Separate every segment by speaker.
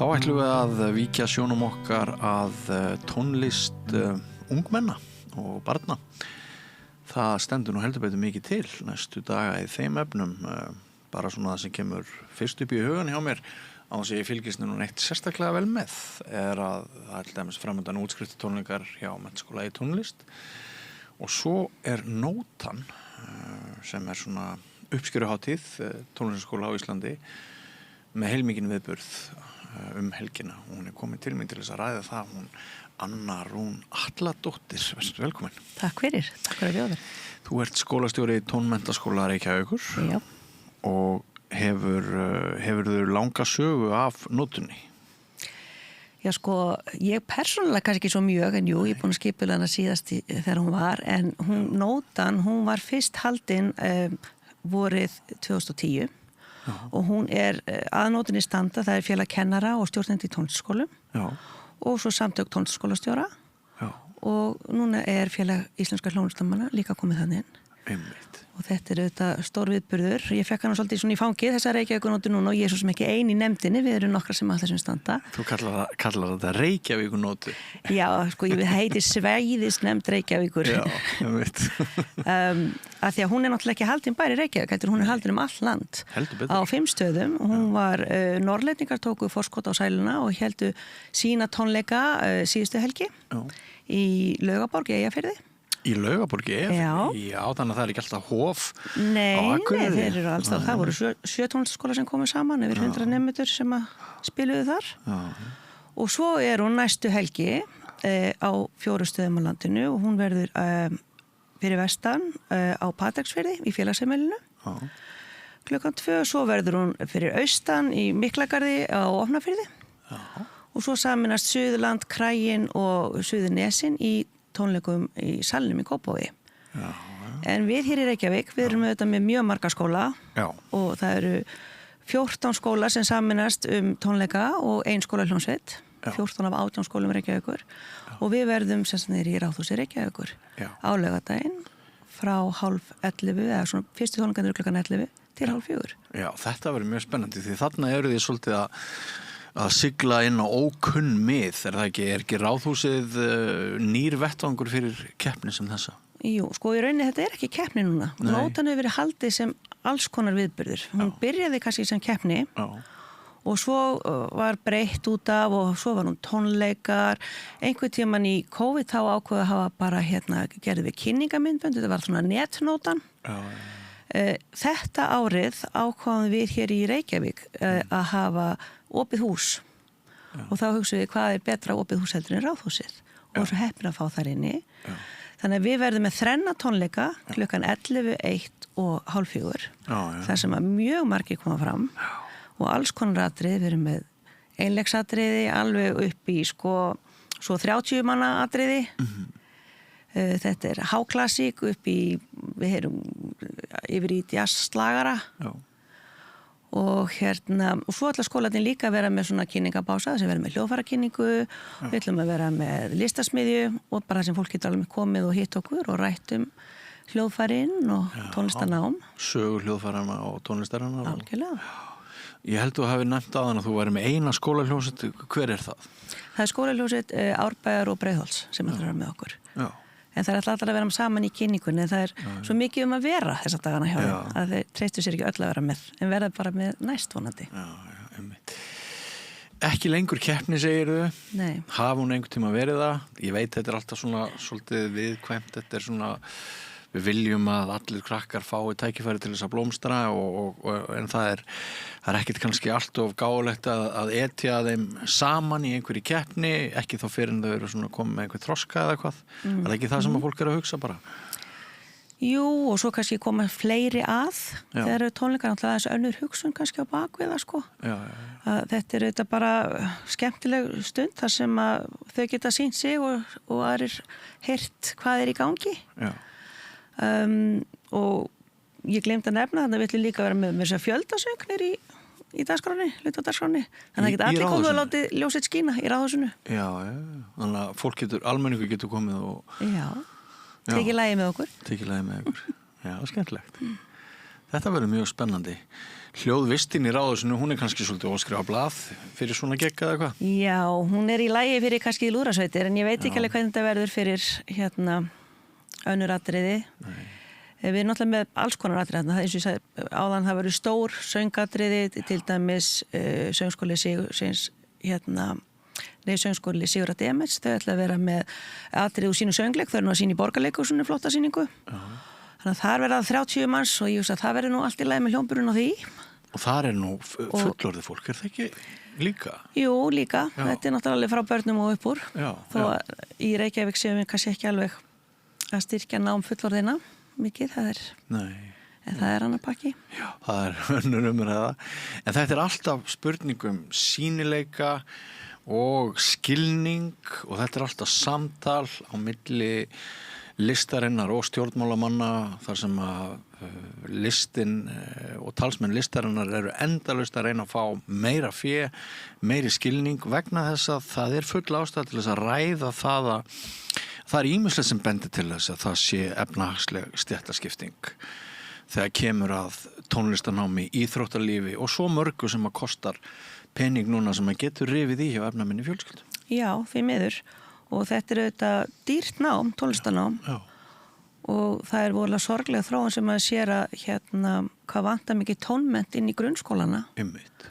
Speaker 1: Þá ætlum við að víkja sjónum okkar að tónlist ungmenna og barna. Það stendur nú heldur betur mikið til næstu daga í þeim efnum. Bara svona það sem kemur fyrst upp í hugan hjá mér á þess að ég fylgist nú neitt sérstaklega vel með er að það er til dæmis framöndan útskriftartónleikar hjá Menntaskóla í tónlist og svo er Nótan sem er svona uppskeruhátíð tónlistarskóla á Íslandi með heilmikinn viðburð helgina. Hún er komin til mín til þess að ræða það. Hún Anna Rún Atladóttir, verður velkomin.
Speaker 2: Takk fyrir að bjóða.
Speaker 1: Þú ert skólastjóri Tónmenntaskóla Reykjavíkur.
Speaker 2: Já.
Speaker 1: Og hefurðu langa sögu af Nótunni?
Speaker 2: Já sko, ég persónulega kannski ekki svo mjög en jú, ég er búin að skipula hana síðast þegar hún var, en Nótan, hún var fyrst haldin vorið 2010 og hún er að Nótunni standa, það er félag kennara og stjórnandi í tónlistarskólum. Já. Og svo samtök tónlistarskólastjóra. Já. Og núna er félag íslenskra hljómlistarmanna líka komið þannig inn.
Speaker 1: Einmitt.
Speaker 2: Og þetta er auðvitað stór viðburður. Ég fekk hann svolítið svona í fangið þessa Reykjavíkurnótu núna og ég er svo sem ekki ein í nefndinni, við erum nokkra sem að þessum standa. Þú
Speaker 1: kallar þetta Reykjavíkurnótu?
Speaker 2: Já, sko, ég heiti Svæðisnefnd Reykjavíkur.
Speaker 1: Já, ég veit.
Speaker 2: Af því að hún er náttúrulega ekki haldin bara í Reykjavík, hún er haldin all land. Á 5 stöðum. Hún var, Norrlendingar tóku forskot á sæluna og héldu sína tónleika síðustu helgi í Laugaborg í Eyjafirði.
Speaker 1: Í Laugaborg í Eyjafirði? Já, þannig að það er ekki alltaf hof á Akureyri.
Speaker 2: Nei, þeir eru alls það voru 7 tónlistarskólar sem komu saman, yfir 100 nemendur sem að spiluðu þar. Já. Og svo er hún næstu helgi á 4 stöðum á landinu og hún verður fyrir vestan á Patreksfirði í félagsheimilinu. Klukkan 2, svo verður hún fyrir austan í Miklagarði á Opnafirði. Og svo saminast Suðurland, Kræin og Suðurnesin í tónleikum í salnum í Kópavogi. En við hér í Reykjavík, við erum auðvitað með mjög marga skóla. Já. Og það eru 14 skólar sem saminast tónleika og 1 skólahljómsveit. 14 af 18 skólum Reykjavíkur. Og við verðum sérstaklega í Ráðhúsi Reykjavíkur á laugardaginn frá 10:30 eða svona fyrstu tónleikarnir klukkan 11 til 3:30.
Speaker 1: Já, þetta verður mjög spennandi því þarna eru þið svolítið að sigla inn á ókunn mið, er ekki Ráðhúsið nýr vettvangur fyrir keppni sem þessa?
Speaker 2: Jú, sko í rauninni þetta er ekki keppni núna. Nótan hefur verið haldið sem alls konar viðburður. Hún byrjaði kannski sem keppni og svo var breytt út af og svo var hún tónleikar. Einhvern tíman í COVID þá ákveðu að hafa bara gerði við kynningamyndbönd, þetta var svona netnótan. Þetta árið ákváðum við hér í Reykjavík að hafa opið hús og þá hugsaum við hvað er betra opið hús heldur en Ráðhúsið og svo heppin að fá þar inni. Þannig að við verðum með 3 tónleika klukkan 11, 1 og 3:30 þar sem að mjög margir koma fram og alls konar atriði, við erum með einleiksatriði alveg upp í svo 30 manna atriði. Þetta er háklassík upp í, við heyrum yfir í jazzslagara. Og og svo ætla skólarnir líka að vera með svona kynningabása sem vera með hljóðfærakynningu, við ætlum að vera með listasmiðju og bara sem fólk getur alveg komið og hitt okkur og rætt hljóðfærin og tónlistarnám.
Speaker 1: Sögur hljóðfærana og tónlistarana.
Speaker 2: Algjörlega.
Speaker 1: Ég held þú hafi nefnt aðan að þú væri með eina skólahljómsveit, hver er það? Það
Speaker 2: er skólahljómsveit Árbæjar og Breiðholts sem ætlar að vera með okkur. Já. En það er alltaf að vera saman í kynningunni, það er svo mikið að vera þessa dagana hjá þeim, að þeir treystu sér ekki öll að vera með, en verða bara með næst vonandi.
Speaker 1: Ekki lengur keppni, segir þau?
Speaker 2: Nei.
Speaker 1: Hafa hún einhvern tíma verið það? Ég veit, þetta er alltaf svona svolítið viðkvæmt, þetta er svona, við viljum að allir krakkar fái tækifæri til þess að blómstra en það er ekkert kannski allt of gáfulegt að etja þeim saman í einhverju keppni, ekki þá fyrir en þau eru svona komið með einhver þroska eða hvað. Er það ekki það sem að fólk er að hugsa bara?
Speaker 2: Jú, og svo kannski koma fleiri þegar eru tónleikar náttúrulega þessu önnur hugsun kannski á bakvið það sko. Þetta er auðvitað bara skemmtileg stund þar sem að þau geta sýnt sig og aðrir heyrt hvað er í gangi. Já. Og ég gleymdi að nefna þannig að við ætlum líka að vera með þess að fjöldasögnir í dagskráni, hlutadagskránni. Þannig að geta allir komið og látið ljósið skína í Ráðhúsinu. Já, þannig að fólk almenningu getur komið og... Já, tekið lagið með okkur.
Speaker 1: Já, skemmtilegt. Þetta verður mjög spennandi. Hljóðvistin í Ráðhúsinu, hún kannski svolítið óskrifa blað fyrir svona gegg eða eitthvað?
Speaker 2: Já, hún í lagi fyrir kannski lúðrasveitir, en ég veit ekki alveg hvernig þetta verður fyrir önnur atriði. Nei. Við erum náttúrulega með alls konar atriði. Það eins og ég sagði áðan, það verður stór söngatriði, til dæmis söngskóli söngskóli Sigurðar Demets. Þau ætla að vera með atriði úr sínu söngleik, þau eru nú að sína í Borgarleikhúsinu flotta sýningu. Þannig að þar verða 30 manns og ég veist að það verður nú allt í lagi með hljómburinn á því. Og
Speaker 1: þar nú fullorðið fólk, það ekki líka?
Speaker 2: Jú, líka. Já. Þetta náttúrulega frá börnum og uppúr. Þó að í Reykjavík séum við kannski ekki alveg að styrkja nám fullorðina mikið, en það annar pakki.
Speaker 1: Já, það önnur umræða. En þetta alltaf spurningum sýnileika og skilning og þetta alltaf samtal á milli listarinnar og stjórnmálamanna þar sem að listin og talsmenn listarinnar eru endalaust að reyna að fá meira fé, meiri skilning vegna þess að það full ástæða til þess að ræða það er ýmislegt sem bendir til þess að það sé efnahagsleg stéttaskipting þegar kemur að tónlistanámi, íþróttalífi og svo mörgu sem að kostar pening núna sem að getur rifið í hjá efnaminni fjölskyldu.
Speaker 2: Já, því miður. Og þetta auðvitað dýrt nám, tónlistanám. Já. Og það vorulega sorglega þróun sem að sér að hvað vantar mikið tónmennt inn í grunnskólana.
Speaker 1: Einmitt.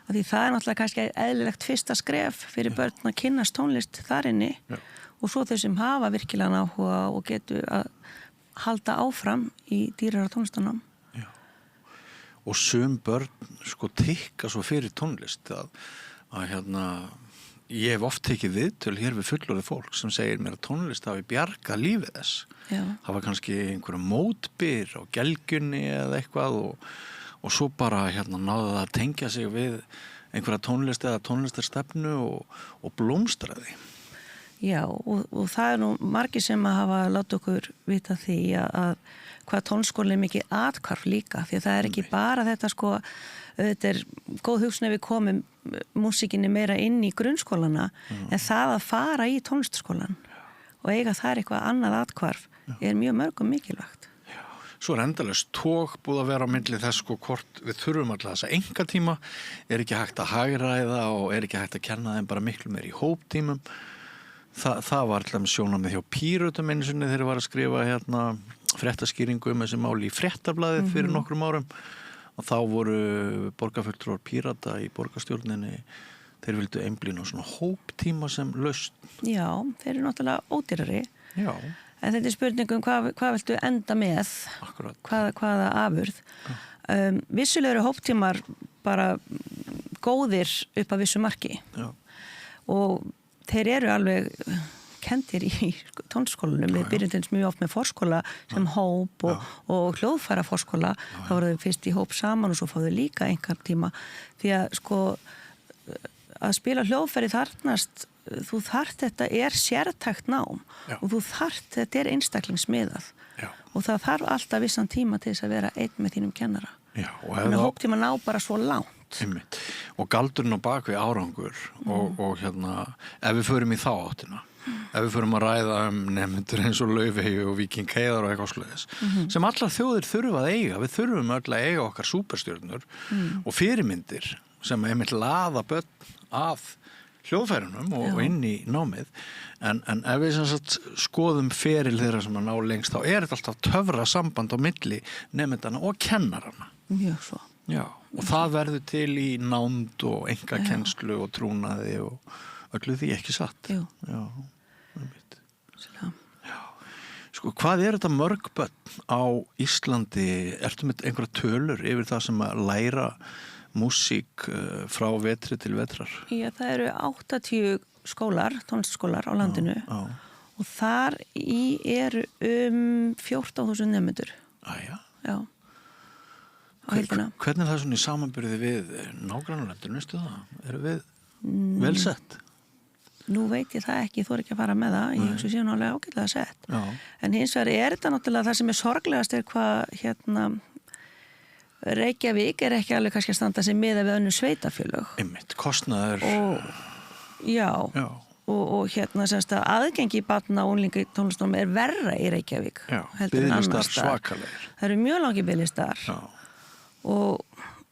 Speaker 2: Því það náttúrulega kannski eðlilegt fyrsta skref fyrir börn að kynnast tónlist þar inni. Já. Og svo þau sem hafa virkilega áhuga og getur að halda áfram í dýrara tónlistanám. Já.
Speaker 1: Og sum börn tikka svo fyrir tónlist að ég hef oft tekið viðtöl hér við fullorðið fólk sem segir mér að tónlist hafi bjargað lífið þess. Já. Það var kannski einhverjum mótbyr á gelgjunni eða eitthvað og svo bara náðu það að tengja sig við einhverja tónlist eða tónlistarstefnu og blómstraði.
Speaker 2: Já, og það nú margir sem að hafa látið okkur vita því að hvað tónskólinn mikið atkvarf líka, því að það ekki bara þetta þetta góð hugsun ef við komum músíkinni meira inn í grunnskólana en það að fara í tónlistaskólan og eiga þar eitthvað annað atkvarf mjög mörgum mikilvægt.
Speaker 1: Já. Svo endalaust tók búið að vera á milli þess hvort við þurfum alltaf þessa engatíma, ekki hægt að hagræða og ekki hægt að kenna þeim bara miklu meir í hóptímum. Það var alltaf sjónarmið hjá Pírötum einu sinni þegar var að skrifa fréttaskýringu þessi máli í Fréttablaðið fyrir nokkrum árum og þá voru borgarfulltrúar Pírata í borgarstjórninni, þeir vildu einblína á svona hóptíma sem lausn.
Speaker 2: Já, þeir eru náttúrulega ódýrari.
Speaker 1: Já.
Speaker 2: En þetta spurningum hvað viltu enda með?
Speaker 1: Akkurat.
Speaker 2: Hvaða afurð? Vissulega eru hóptímar bara góðir upp að vissu marki. Já. Og þeir eru alveg kendir í tónskólanum. Við byrjum til mjög oft með forskóla sem hóp og hljóðfæra forskóla. Þá voru þau fyrst í hóp saman og svo fáðu líka einhver tíma. Því að að spila hljóðfæri þarnast, þú þarft þetta sértækt nám og þú þarft, þetta einstaklingsmiðað. Já. Og það þarf alltaf vissan tíma til þess að vera einn með þínum kennara. Já, og hóptíma ná bara svo langt.
Speaker 1: Einmitt. Og galdurinn á bakvið árangur og ef við förum í þá áttina ef við förum að ræða nemendur eins og Laufey og Víking Heiðar og eitthvað svoleiðis sem allar þjóðir þurfa að eiga, við þurfum öll að eiga okkar súperstjörnur og fyrirmyndir sem einmitt laða börn að hljóðfærunum og inn í námið en ef við skoðum feril þeirra sem að ná lengst þá þetta alltaf töfra samband á milli nemendana og kennarana.
Speaker 2: Mjög svo.
Speaker 1: Já, og það verður til í nánd og engakennslu og trúnaði og öllu því ekki satt.
Speaker 2: Jú.
Speaker 1: Já, einmitt. Já. Hvað þetta mörg börn á Íslandi? Ertu með einhverja tölur yfir það sem að læra músík frá vetri til vetrar?
Speaker 2: Já, það eru 80 skólar, tónlistaskólar á landinu og þar í eru 14.000 nemendur.
Speaker 1: Já.
Speaker 2: Já. Hvernig
Speaker 1: það svona í samanburði við nágrannalöndin, veistu það? Eru við vel sett?
Speaker 2: Nú veit ég það ekki, þú ekki að fara með það, ég sé nálega ágætlega sett. Já. En hins vegar þetta náttúrulega það sem sorglegast hvað Reykjavík ekki alveg kannski að standa sig miðað við önnur sveitarfélög.
Speaker 1: Einmitt, kostnaður.
Speaker 2: Já. Og semst að aðgengi barna og unglinga í tónlistunum verra í Reykjavík.
Speaker 1: Já, biðlistar svakalegir.
Speaker 2: Það eru mjög langir biðlistar. Já. og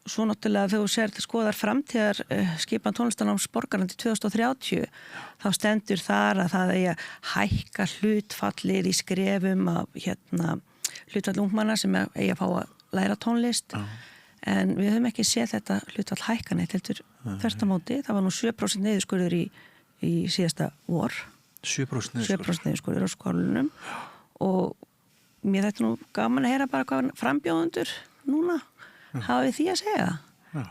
Speaker 2: svo náttúrulega þegar þú skoðar framtíðar skipan tónlistarnáms borgarlandi 2030 þá stendur þar að það eigi að hækka hlutfallið í skrefum af hlutfall ungmanna sem eigi að fá að læra tónlist en við höfum ekki séð þetta hlutfall hækka neitt heldur þvert á móti, það var nú 7% niðurskurður í síðasta vor 7% niðurskurður á skólunum og mér þetta nú gaman að heyra bara hvað frambjóðendur núna hafið því að segja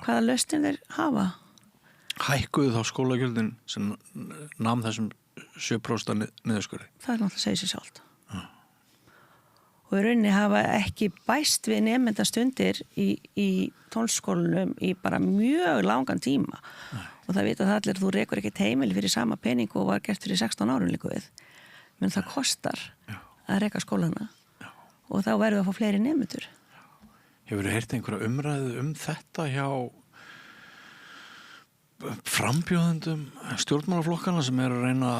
Speaker 2: hvaða lausnir þeir hafa.
Speaker 1: Hækkuðu þá skólagjöldin sem nam þessum 7% niðurskurði?
Speaker 2: Það náttúrulega segir sér sjálft. Og í rauninni hafa ekki bæst við nemendastundir í tónlistarskólunum í bara mjög langan tíma. Og það vita það allir, þú rekur ekki heimili fyrir sama pening og var gert fyrir 16 árum líka við. Men það kostar að reka skólana og þá verður við að fá fleiri nemendur.
Speaker 1: Hefur þið heyrt einhverja umræðu þetta hjá frambjóðendum stjórnmálaflokkana sem eru að reyna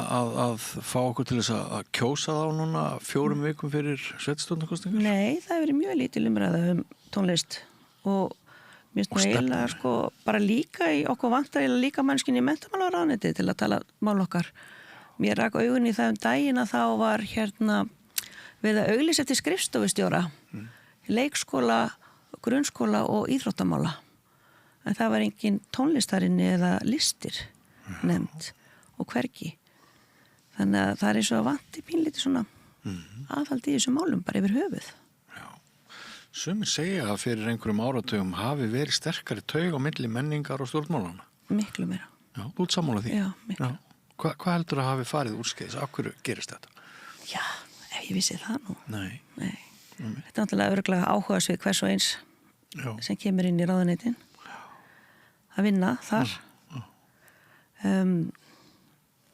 Speaker 1: að fá okkur til þess að kjósa þá núna 4 vikum fyrir sveitarstjórnarkosningar?
Speaker 2: Nei, það hefur verið mjög lítil umræða tónlist og mér finnst eiginlega bara líka í okkur vantar eiginlega líka mannskinni í menntamálaráðuneytið til að tala mál okkar. Mér rak augun í það daginn að þá var við að auglýsa eftir skrifstofustjóra leikskóla, grunnskóla og íþróttamála. En það var engin tónlistarinni eða listir nefnt og hvergi. Þannig að það eins og að vanti pínlítið svona aðhald í þessum málum bara yfir höfuð.
Speaker 1: Já. Sumir segja að fyrir einhverjum áratugum hafi verið sterkari taug á milli menningar og stjórnmálana.
Speaker 2: Miklu meira.
Speaker 1: Já, þú ert sammála því?
Speaker 2: Já, miklu.
Speaker 1: Hvað heldur að hafi farið úrskeiðis? Af hverju gerist þetta?
Speaker 2: Já, ef ég vissi það nú.
Speaker 1: Nei.
Speaker 2: Þetta er náttúrulega örugglega áhugasvið hvers og eins sem kemur inn í ráðuneytin að vinna þar.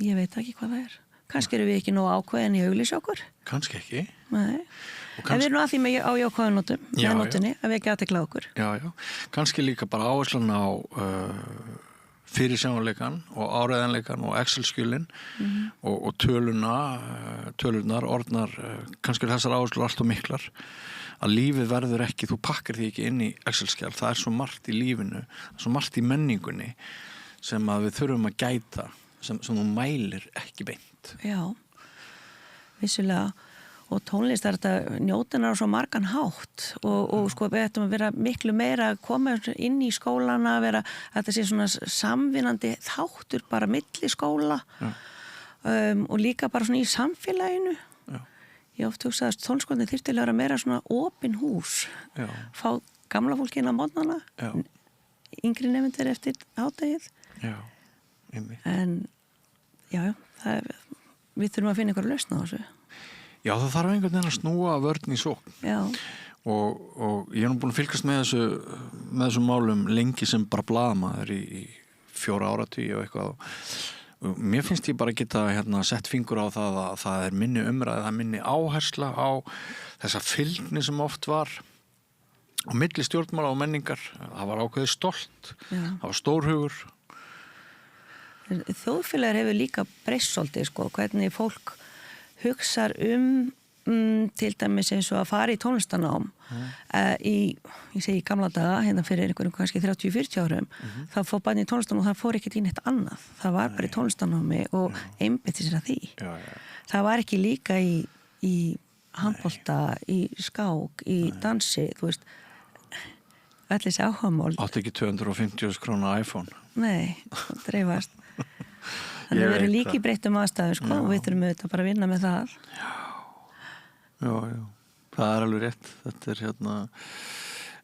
Speaker 2: Ég veit ekki hvað það er. Kannski eru við ekki nóg ákveðin í auglýsa okkur.
Speaker 1: Kannski ekki.
Speaker 2: Nei. En við erum að því með á jákvæðunótum, með nótunni, að við ekki aðtekla okkur.
Speaker 1: Já. Kannski líka bara áherslan á fyrirsjáanleikan og áreiðanleikan og Excel-skjölin og tölurnar, orðnar, kannski þessar áherslur allt og miklar, að lífið verður ekki, þú pakkar því ekki inn í Excel-skjal, það er svo margt í lífinu, svo margt í menningunni sem að við þurfum að gæta, sem þú mælir ekki beint.
Speaker 2: Já, vissulega. Og tónlist er þetta njótunar á svo margan hátt og við ættum að vera miklu meira að koma inn í skólana, að þetta sé svona samvinnandi þáttur bara milli skóla og líka bara svona í samfélaginu. Ég oft hugsa að tónlistarskólarnir þyrftu að vera meira svona opin hús, fá gamla fólki inn á morgnana, yngri nemendur eftir hádegið.
Speaker 1: Já, einmitt.
Speaker 2: En við þurfum að finna einhverja lausn á þessu.
Speaker 1: Já, það þarf einhvern veginn að snúa vörn í sókn.
Speaker 2: Já.
Speaker 1: Og ég er nú búin að fylgast með þessum málum lengi sem bara blaðamaður í 4 áratugi og eitthvað. Og mér finnst ég bara geta sett fingur á það að það er minni umræði, það er minni áhersla á þessa fylgni sem oft var á milli stjórnmála og menningar. Það var ákveðið stolt, það var stórhugur.
Speaker 2: Þjóðfélagur hefur líka breyst svolítið, hvernig fólk hugsar til dæmis eins og að fara í tónlistarnám ég segi í gamla daga fyrir einhverjum kannski 30-40 árum þá fór barnið í tónlistarnám og það fór ekkert í neitt annað það var bara í tónlistarnámi og einbeitti sér að því það var ekki líka í handbolta, í skák, í dansi þú veist allir þessi áhugamál
Speaker 1: átti ekki 250 króna iPhone
Speaker 2: nei, það dreifast þannig að við erum líka í breyttum aðstæðum og við þurfum auðvitað bara að vinna með það
Speaker 1: Já, það er alveg rétt þetta er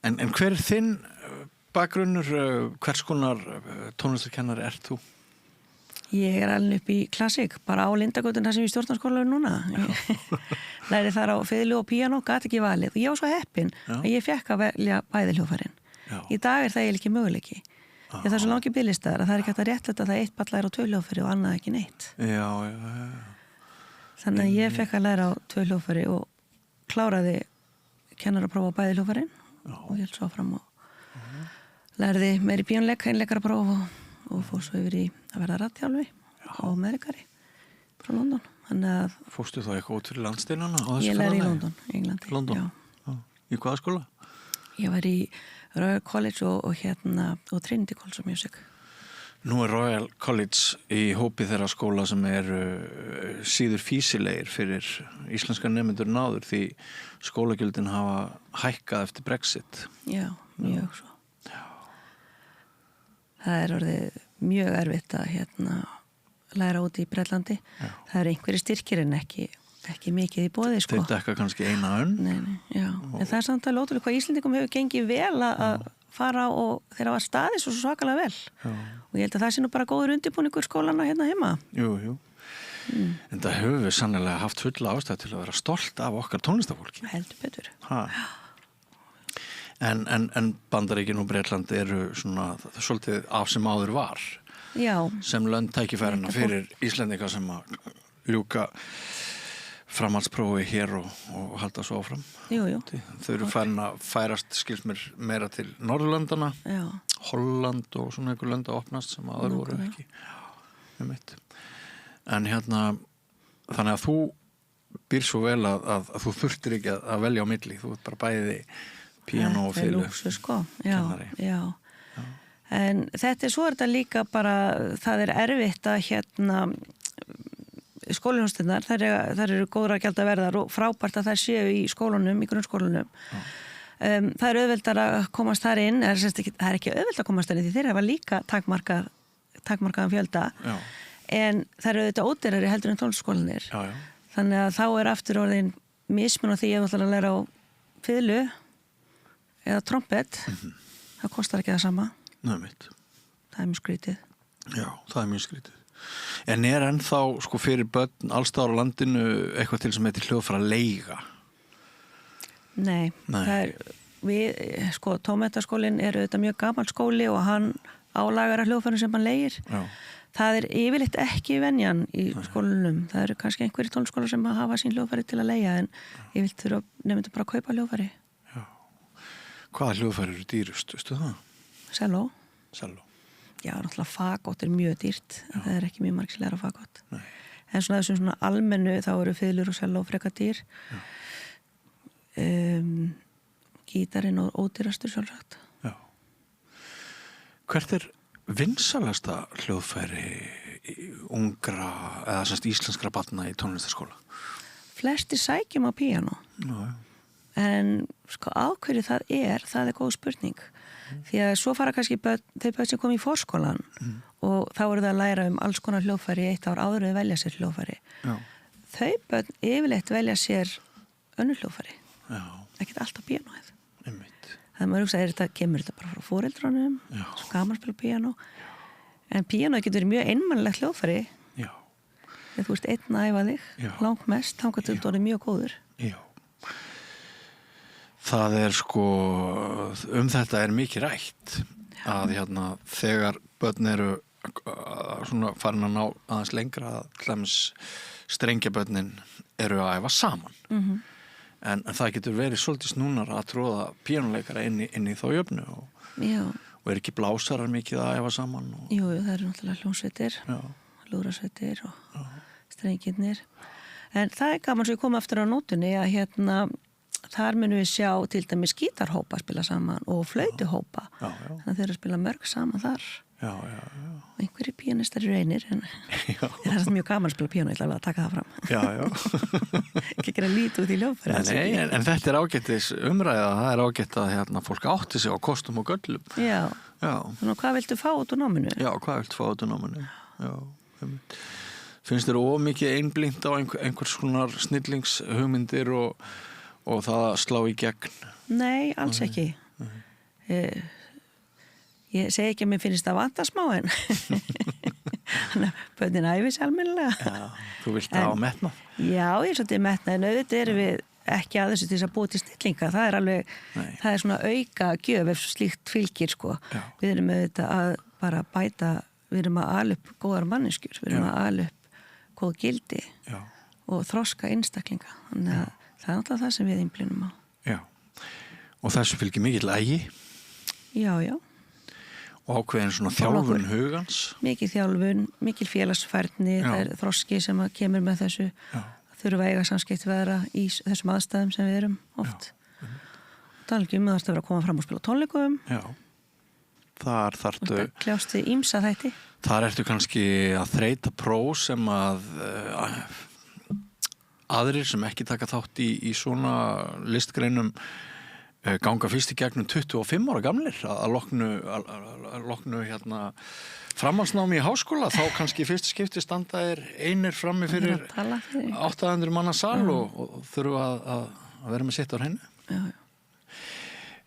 Speaker 1: en hver er þinn bakgrunnur hvers konar tónlistarkennari ert þú?
Speaker 2: Ég er alveg upp í klassík bara á Lindagötun þar sem ég stjórnarskóla núna læri þar á fiðlu og píanó gat ekki valið og ég var svo heppin að ég fekk að velja bæði hljóðfærin í dag er það eiginlega ekki möguleiki það er svo langi biðlistaðar að það er ekki hægt að réttlæta það eitt ballar á 2 hljóðfæri og annað ekki neitt.
Speaker 1: Já.
Speaker 2: Þannig að ég fekk að læra á 2 hljóðfæri og kláraði kennarapróf á bæði hljóðfærin og ég held svo fram og lærði meiri píanleik, einleikarapróf og fór svo yfir í að verða raddþjálfi og meðleikari frá London. Þannig að
Speaker 1: fórstu þá eitthvað út fyrir landsteinana?
Speaker 2: Ég læri í London, Englandi.
Speaker 1: London? Já. Í hvaða skóla?
Speaker 2: Ég var í Royal College og Trinity College of Music.
Speaker 1: Nú Royal College í hópi þeirra skóla sem síður físilegir fyrir íslenska nemendur náður því skólagjöldin hafa hækkað eftir Brexit.
Speaker 2: Já, mjög svo. Já. Það orðið mjög erfitt að læra út í Bretlandi. Já. Það einhverjir styrkir en ekki mikið í boði, sko.
Speaker 1: Þeir dekka kannski eina önn.
Speaker 2: Nei, já. En það samt alveg ótrúlega hvað Íslendingum hefur gengið vel að fara og þeirra var staðið svo svakalega vel. Já. Og ég held að það sé nú bara góður undirbúningur skólana hérna heima.
Speaker 1: Jú. En það höfum við sannlega haft fulla ástæð til að vera stolt af okkar tónlistafólki.
Speaker 2: Heldur betur.
Speaker 1: En Bandaríkin og Bretland eru svona svolítið af sem áður var.
Speaker 2: Já.
Speaker 1: Sem lönd tækifærina fyrir Íslendinga sem að ljúka framhaldsprófi hér og halda svo áfram.
Speaker 2: Jú.
Speaker 1: Þau eru farin að færast skils mér meira til Norðurlöndana. Já. Holland og svona einhver lönd að opnast sem aður voru ekki. Já, en þannig að þú býr svo vel að þú þurftir ekki að velja á milli. Þú ert bara bæði píanó og fiðlu.
Speaker 2: Það lúksus, sko. Já. En svo þetta líka bara, það erfitt að skólajónstinnar, þær eru góðra gjald að verðar og frábært að þær séu í skólunum, í grunnskólunum. Það auðveldar að komast þar inn, það ekki auðveld að komast þar inn því þeir hafa líka takmarkaðan fjölda. Já. En það eru auðvitað ódýrari heldur en tónlistarskólanir. Já. Þannig að þá aftur orðin mismun á því ef þú ætlar að læra á fiðlu eða trompet, það kostar ekki það sama.
Speaker 1: Nei,
Speaker 2: það mjög skrítið.
Speaker 1: Já, það mjög skrítið. En ennþá sko fyrir börn allstaðar á landinu eitthvað til sem heitir hljóðfæra leiga?
Speaker 2: Nei. Það tónmenntaskólinn auðvitað mjög gamall skóli og hann álagar að hljóðfærum sem hann leigir. Já. Það yfirleitt ekki venjan í skólanum. Það eru kannski einhverjir tónskólar sem hafa sín hljóðfæri til að leigja en yfirleitt þurfa nefndu bara að kaupa hljóðfæri.
Speaker 1: Já. Hvaða hljóðfæri eru dýrust, veistu það?
Speaker 2: Selló. Já, náttúrulega fagott mjög dýrt. Já. Það ekki mjög margir sem læra fagott. Nei. En þessum svona almennu þá eru fiðlur og selló frekar dýr. Gítarinn og ódýrastur sjálfsagt. Já.
Speaker 1: Hvert vinsalasta hljóðfæri ungra eða semst íslenskra barna í tónlistarskóla?
Speaker 2: Flestir sækjum á píanó. Já. En sko ákveðið það góð spurning. Því að svo fara kannski þau börn sem kom í forskólan og þá eru það að læra alls konar hljóðfæri eitt ár áður að velja sér hljóðfæri. Já. Þau börn yfirleitt velja sér önnur hljóðfæri. Já. Ekkert alltaf píanóið. Einmitt. Það maður hugsa, kemur þetta bara frá foreldrunum, svo gaman að spila píanó. En píanóið getur verið mjög einmannlegt hljóðfæri. Já. Þegar þú ert einn að æfa þig, langt mest, þangað til þú orðið mjög góður. Já. Það sko, þetta mikið rætt að þegar börn eru svona farin að ná aðeins lengra að strengjabörnin eru að æfa saman. En það getur verið svolítið snúnar að tróða píanóleikara inn í þá jöfnu og ekki blásarar mikið að æfa saman. Jú, það eru náttúrulega hljómsveitir, lúðrasveitir og strengirnir. En það gaman svo ég kom aftur á nótunni að þar munum við sjá til dæmis gítarhópa spila saman og flautuhópa. Þannig að þeir eru að spila mörg saman þar. Já. Og einhverjir píanistar reynir en það er mjög gaman að spila píanó, ég ætla að taka það fram. Já. Ekki gera lítið út í hljóðfæri.
Speaker 1: Nei, en þetta ágættis umræða, það ágætt að fólk átti sig á kostum og göllum. Já. Þannig að hvað viltu fá út úr náminu? Já, hvað viltu fá út úr náminu? Já. Finnst þér ómikið einblínt á einhvers konar snillingshugmyndir og það slá í gegn?
Speaker 2: Nei, alls ekki. Ég segi ekki að mér finnst það vanta smá en bönnin æfis almennilega. Já,
Speaker 1: þú vilt það á metna? Já,
Speaker 2: ég er svolítið metna en auðvitað erum við ekki að þessu til þess að búa til snillinga. Það er alveg, það er svona auka gjöf ef slíkt fylgir sko. Já. Við erum auðvitað að bara bæta, við erum að ala upp góðar manneskjur, við erum að ala upp góð gildi og þroska einstaklinga. Þannig að það er alltaf það sem við einblínum á. Já,
Speaker 1: og þessu fylgir mikill ægi?
Speaker 2: Já.
Speaker 1: Og ákveðin svona þjálfun hugans? Mikil
Speaker 2: þjálfun, mikil félagsfærni, það er þroski sem kemur með þessu. Þurfa eiga samskipt vera í þessum aðstæðum sem við erum oft. tala ekki það að vera að koma fram og spila tónleikum.
Speaker 1: Já. Þar þarftu...
Speaker 2: Kljástu ýmsa þætti.
Speaker 1: Þar ertu kannski að þreyta próf sem að aðrir sem ekki taka þátt í svona listgreinum ganga fyrst í gegnum 25 ára gamlir að loknu framhaldsnámi í háskóla, þá kannski fyrst skipti standa einir frammi fyrir 800 manna sal og þurfa að vera með sitt á hreinu.
Speaker 2: Já.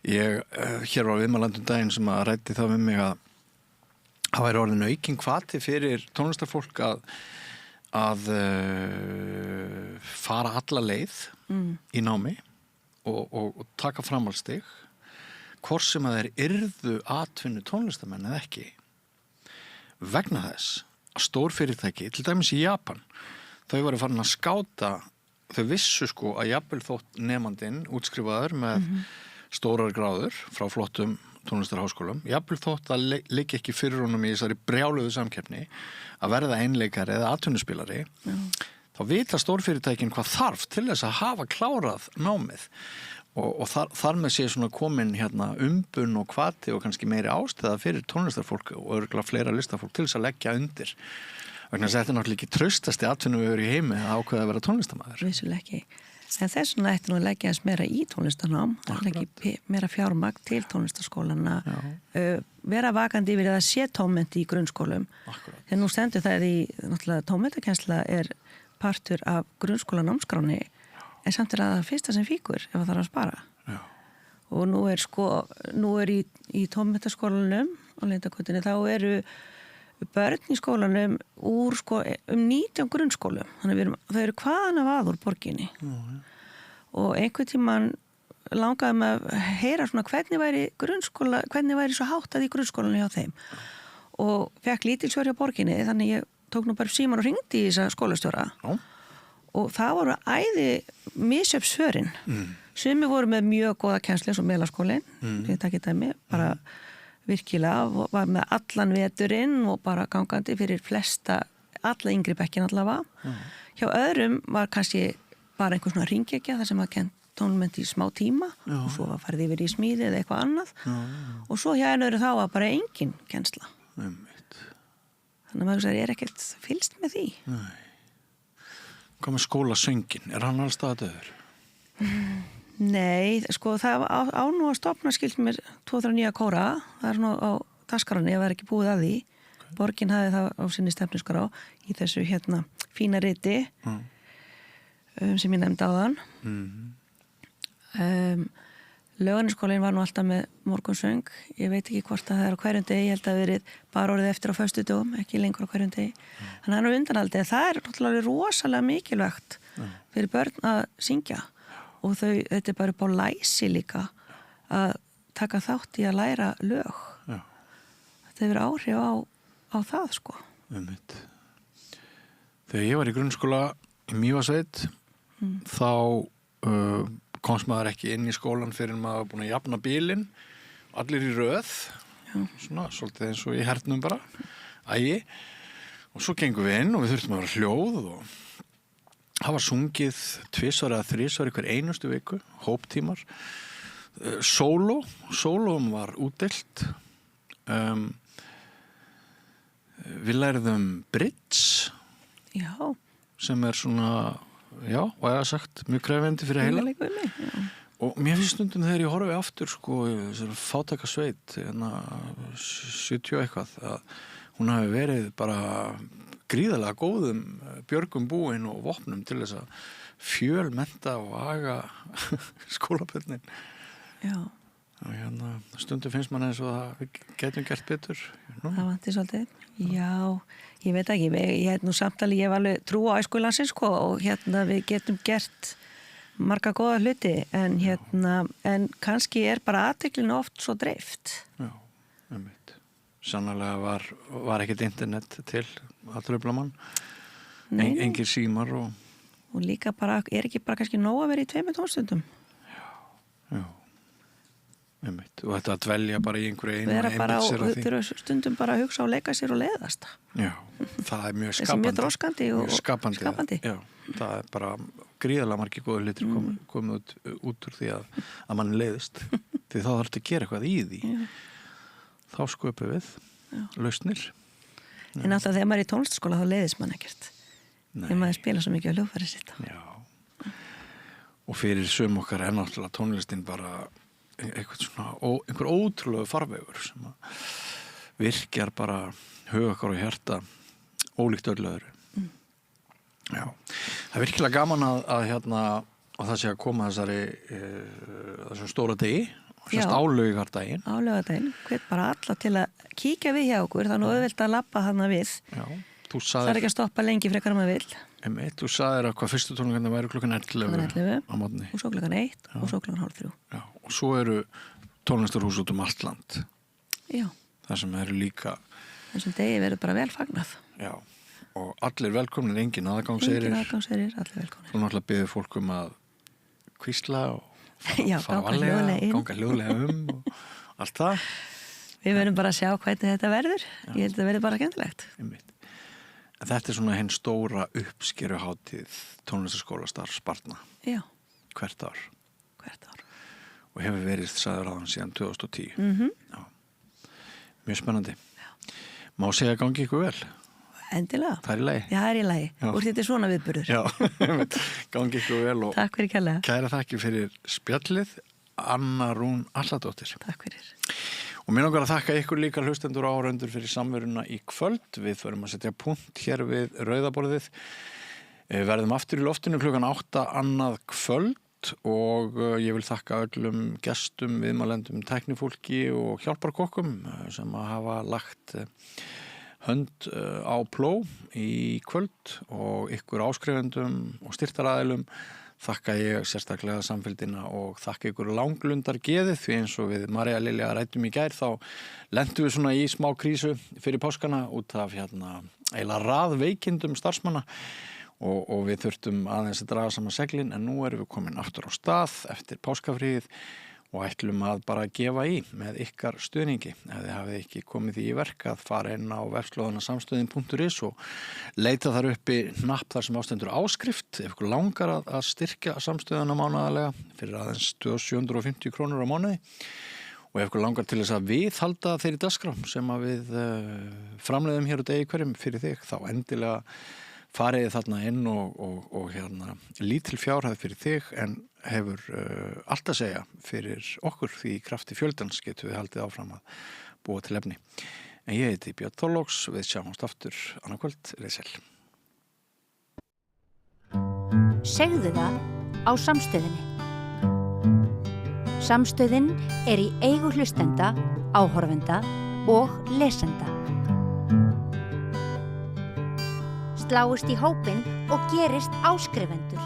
Speaker 1: Ég, hér var viðmælandum daginn sem að ræddi það við mig að það væri orðin aukinn hvati fyrir tónlistarfólk að fara alla leið í námi og taka framhaldsstig hvort sem að þeir yrðu atvinnu tónlistamenn eða ekki vegna þess að stórfyrirtæki, til dæmis í Japan þau voru farin að skáta þau vissu sko að jafnvel þótt nemandinn útskrifaður með stórar gráður frá flottum tónlistarháskólum, jafnvel þótt að liggi ekki fyrir honum í þessari brjáluðu samkeppni að verða einleikari eða atvinnuspilari þá vita stórfyrirtækin hvað þarf til þess að hafa klárað námið og þar með sé svona komin umbun og hvati og kannski meiri ástæða fyrir tónlistarfólk og örugglega fleira listafólk til þess að leggja undir vegna þess að þetta er náttúrulega ekki traustasti atvinnuvegur í heimi að ákveða að vera tónlistarmaður.
Speaker 2: Vissulega ekki. En þess vegna ætti nú að leggja eins meira í tónlistarnám, að leggja meira fjármagn til tónlistarskólana, vera vakandi yfir að sé tónmenti í grunnskólum.
Speaker 1: Akkurat.
Speaker 2: Þegar nú stendur það í, náttúrulega tónmentakennsla er partur af grunnskólanámskráni, en samt er það fyrsta sem fíkur ef það þarf að spara.
Speaker 1: Já.
Speaker 2: Og nú er í tónmentaskólanum á Lindargötunni, þá eru börn í skólanum úr 19 grunnskólum. Þannig að þau eru hvaðan af að úr borginni. Og einhvern tímann langaði með að heyra svona hvernig væri svo háttað í grunnskólanum hjá þeim. Og fekk lítilsvör hjá borginni, þannig ég tók nú bara síman og hringdi í þessa skólastjóra. Og það voru æði misjöfn svörin. Sumi voru með mjög góða kennslu eins og Melaskólinn, ég takk þetta með, bara virkilega, var með allan veturinn og bara gangandi fyrir alla yngri bekkin allavega. Hjá öðrum var kannski bara einhver svona hringekja þar sem var kennt tónmenti í smá tíma og svo var farið yfir í smíði eða eitthvað annað og svo hjá öðru þá var bara engin kennsla. Þannig að maður er ekkert fylgst með því.
Speaker 1: Nei. Hvað með skólasöngin? Er hann alls staðaður?
Speaker 2: Nei, sko það á nú að stofna skilt mér 2-3 nýja kóra, það er nú á dagskránni, ég var ekki búið að því. Borgin hafði það á sinni stefnuskrá í þessu fína riti sem ég nefndi áðan. Laugarnesskólinn var nú alltaf með morgunsöng, ég veit ekki hvort að það er á hverjum degi, ég held að verið bara orðið eftir á föstudögum, ekki lengur á hverjum degi. Þannig að það er undanhaldið, það er náttúrulega rosalega mikilvægt fyrir börn að syngja. Og þetta er bara upp á læsi líka að taka þátt í að læra lög. Já. Þetta hefur áhrif á það, sko.
Speaker 1: Þegar ég var í grunnskóla í Mývatnssveit, þá komst maður ekki inn í skólan fyrir maður búin að jafna bílinn, allir í röð, svona, svolítið eins og í hernum bara, og svo gengum við inn og við þurftum að vera hljóð og það var sungið 2 eða 3 hver einustu viku, hóptímar. Sólóm var útdeilt. Við lærðum bridge.
Speaker 2: Já.
Speaker 1: Sem er svona, og ég hef sagt, mjög krefendi fyrir heila. Og mér finnst stundum þegar ég horfi aftur, sko, þessar fátækasveit, 70 eitthvað, að hún hafi verið bara gríðarlega góðum björgum búin og vopnum til þess að fjölmennta og aga skólabörnin.
Speaker 2: Já.
Speaker 1: Og stundum finnst mann eins og að við getum gert betur.
Speaker 2: Það vanti svolítið. Já, ég veit ekki, ég nú samtali, ég var alveg trú á æskulandsins, sko, og við getum gert marga góða hluti, en kannski er bara athyglinni oft svo dreift.
Speaker 1: Já, einmitt. Sannarlega var ekkert internet til að trufla mann. Engir símar
Speaker 2: og líka bara, er ekki bara kannski nóg að vera í 2 tónstundum?
Speaker 1: Já. Einmitt. Og þetta að dvelja bara í einhverju einu
Speaker 2: vera bara á stundum bara að hugsa og leika sér og leiðast.
Speaker 1: Já. það er mjög
Speaker 2: Þessi
Speaker 1: skapandi.
Speaker 2: mjög þroskandi og
Speaker 1: skapandi. Já, það er bara gríðarlega margir góður hlutir komið út úr því að mann leiðist. Því þá þarf þetta að gera eitthvað í því. Þá sköpum við lausnir.
Speaker 2: En alltaf þegar maður er í tónlistaskóla þá leiðist mann ekkert. Þegar maður spila svo mikið á hljóðfæri sitt.
Speaker 1: Já. Og fyrir sum okkar er náttúrulega tónlistin bara einhver ótrúlegu farvegur sem að virkjar bara huga okkar og hjarta ólíkt öllu öðru. Já. Það er virkilega gaman að hérna, og það sé að koma þessum stóra degi, þessast álaugardaginn.
Speaker 2: Álaugardaginn, hvet bara alla til að kíkja við hjá okkur, það er nú auðvelt að labba þarna við.
Speaker 1: Já.
Speaker 2: Það er ekki að stoppa lengi frekar maður vil.
Speaker 1: Þú sagðir að hvað fyrstu tónleikarnir væru klukkan 11 á morgni.
Speaker 2: Og svo klukkan 1 og svo klukkan 2:30.
Speaker 1: Já, og svo eru tónlistarhús út um allt land.
Speaker 2: Já.
Speaker 1: Það sem eru líka...
Speaker 2: Þessum degi verður bara vel fagnað.
Speaker 1: Já, og allir velkomnir, engin aðgangseyrir.
Speaker 2: Engin aðgangseyrir, allir velkomnir.
Speaker 1: Þú náttúrulega biður fólk að hvísla og
Speaker 2: fara varlega,
Speaker 1: ganga hljóðlega og allt það.
Speaker 2: Við verðum bara að sjá hvernig þetta verður. Ég held að það verður bara skemmtilegt.
Speaker 1: Þetta er svona hinn stóra uppskeruhátíð tónlistarskólastarfs barna.
Speaker 2: Já.
Speaker 1: Hvert ár.
Speaker 2: Hvert ár.
Speaker 1: Og hefur verið sagður aðan síðan 2010. Já. Mjög spennandi. Já. Má segja að gangi ykkur vel?
Speaker 2: Endilega.
Speaker 1: Það er í lagi?
Speaker 2: Já, það er í lagi. Og þetta er svona viðburður.
Speaker 1: Já, gangi ykkur vel og
Speaker 2: takk fyrir kærlega.
Speaker 1: Kæra þakki fyrir spjallið, Anna Rún Alladóttir.
Speaker 2: Takk fyrir.
Speaker 1: Og mér langar að þakka ykkur líka hlustendur og áhorfendur fyrir samveruna í kvöld. Við förum að setja punkt hér við rauðaborðið. Verðum aftur í loftinu klukkan 8 annað kvöld og ég vil þakka öllum gestum, viðmælendum, tæknifólki og hjálparkokkum sem hafa lagt hönd á pló í kvöld og ykkur áskrifendum og styrktaraðilum. Þakka ég sérstaklega samfélgina og þakka ykkur langlundar geðið því eins og við María Lilja ræddum í gær þá lentum við svona í smá krísu fyrir páskana út af eiginlega raðveikindum starfsmanna og við þurftum aðeins að draga saman seglin en nú erum við komin aftur á stað eftir páskafríið og ætlum að bara gefa í með ykkar stuðningi. Ef þið hafið ekki komið því í verk að fara inn á vefslóðuna samstöðin.is og leita þar uppi hnapp þar sem ástendur áskrift. Ef ykkur langar að styrkja samstöðuna mánaðarlega fyrir aðeins 2750 krónur á mánuði og ef ykkur langar til þess að viðhalda þeirri dagskrá sem að við framleiðum hér á degi hverjum fyrir þig þá endilega fariði þarna inn og lítil fjárhæð fyrir þig en hefur allt að segja fyrir okkur því í krafti fjöldans getum við haldið áfram að búa til efni. En ég heiti Björn Þorláks, við sjáumst aftur annað kvöld, leið sæl.
Speaker 3: Segðu það á Samstöðinni. Samstöðin er í eigu hlustenda, áhorfenda og lesenda. Sláist í hópinn og gerist áskrifendur.